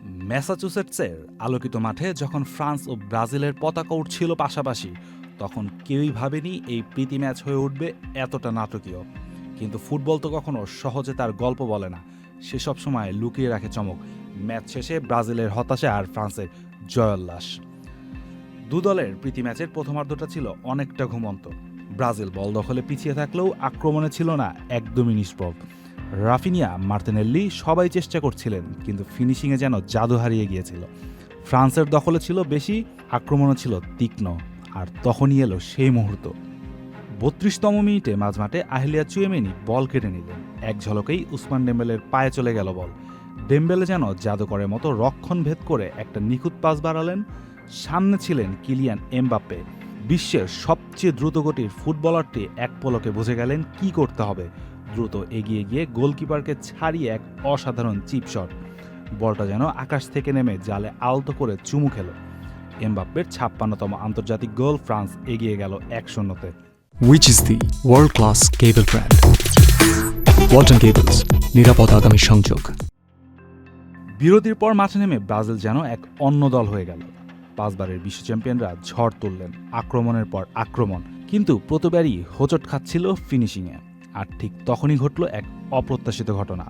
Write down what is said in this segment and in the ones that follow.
ম্যাসাচুসেটসের আলোকিত মাঠে যখন ফ্রান্স ও ব্রাজিলের পতাকা উঠছিল পাশাপাশি, তখন কেউই ভাবেনি এই প্রীতি ম্যাচ হয়ে উঠবে এতটা নাটকীয়। কিন্তু ফুটবল তো কখনো সহজে তার গল্প বলে না, সে সব সময় লুকিয়ে রাখে চমক। ম্যাচ শেষে ব্রাজিলের হতাশা আর ফ্রান্সের জয়োল্লাস। দু দলের প্রীতি ম্যাচের প্রথমার্ধটা ছিল অনেকটা ঘুমন্ত। ব্রাজিল বল দখলে পিছিয়ে থাকলেও আক্রমণে ছিল না একদমই নিষ্প্রভ। রাফিনিয়া, মার্তিনেল্লি সবাই চেষ্টা করছিলেন, কিন্তু ফিনিশিংয়ে যেন জাদু হারিয়ে গিয়েছিল। ফ্রান্সের দখলে ছিল বেশি, আক্রমণও ছিল তীক্ষ্ণ। আর তখনই এলো সেই মুহূর্ত। ৩২তম মিনিটে মাঝমাঠে আহলিয়া চুয়েমেনি বল কেটে নিলেন। এক ঝলকেই উসমান ডেম্বেলের পায়ে চলে গেল বল। ডেম্বেলে যেন জাদুকরের মতো রক্ষণ ভেদ করে একটা নিখুঁত পাস বাড়ালেন। সামনে ছিলেন কিলিয়ান এমবাপ্পে। বিশ্বের সবচেয়ে দ্রুতগতির ফুটবলারটি এক পলকে বুঝে গেলেন কি করতে হবে। দ্রুত এগিয়ে গিয়ে গোলকিপারকে ছাড়িয়ে এক অসাধারণ চিপ শট। বলটা যেন আকাশ থেকে নেমে জালে আলতো করে চুমু খেল। এমবাপ্পের ৫৬তম আন্তর্জাতিক গোল, ফ্রান্স এগিয়ে গেল ১-০-তে। Which is the world-class cable brand? Walton Cables, নিরাপদ আগামী সংযোগ। বিরতির পর মাঠে নেমে ব্রাজিল যেন এক অন্য দল হয়ে গেল। ৫ বারের বিশ্ব চ্যাম্পিয়নরা ঝড় তুললেন, আক্রমণের পর আক্রমণ, কিন্তু প্রতিবারই হোঁচট খাচ্ছিল ফিনিশিংয়ে। আর ঠিক তখনই ঘটল এক অপ্রত্যাশিত ঘটনা।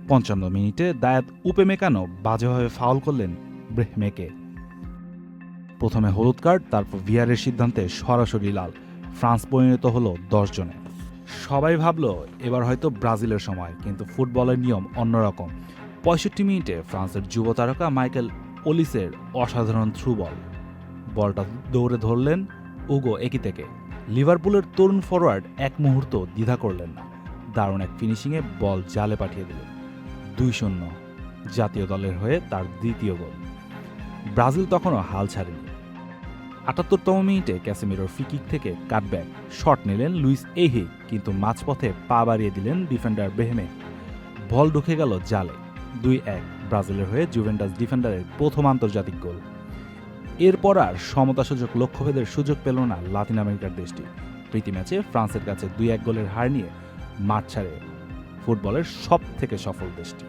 ৫৫ মিনিটে দায়াত উপেমেকানো বাজেভাবে ফাউল করলেন ব্রেহমেকে। প্রথমে হলুদ কার্ড, তারপর ভিআরের সিদ্ধান্তে সরাসরি লাল। ফ্রান্স পরিণত হলো ১০ জনে। সবাই ভাবল এবার হয়তো ব্রাজিলের সময়, কিন্তু ফুটবলের নিয়ম অন্যরকম। ৬৫ মিনিটে ফ্রান্সের যুব তারকা মাইকেল ওলিসের অসাধারণ থ্রু বল। বলটা দৌড়ে ধরলেন উগো একিতেকে। লিভারপুলের তরুণ ফরোয়ার্ড এক মুহূর্ত দ্বিধা করলেন না, দারুণ এক ফিনিশিংয়ে বল জালে পাঠিয়ে দিলেন। ২-০ জাতীয় দলের হয়ে তার দ্বিতীয় গোল। ব্রাজিল তখনও হাল ছাড়েনি। ৭৮তম মিনিটে ক্যাসেমিরোর ফ্রি কিক থেকে কাটব্যাক শট নিলেন লুইস এহি, কিন্তু মাঝপথে পা বাড়িয়ে দিলেন ডিফেন্ডার বেহেমে। বল ঢুকে গেল জালে। ২-১ ব্রাজিলের হয়ে জুভেন্টাস ডিফেন্ডারের প্রথম আন্তর্জাতিক গোল। এরপর আর সমতাসূচক লক্ষ্যভেদের সুযোগ পেল না লাতিন আমেরিকার দেশটি। প্রীতি ম্যাচে ফ্রান্সের কাছে ২-১ গোলের হার নিয়ে মাঠ ছাড়ে ফুটবলের সব থেকে সফল দেশটি।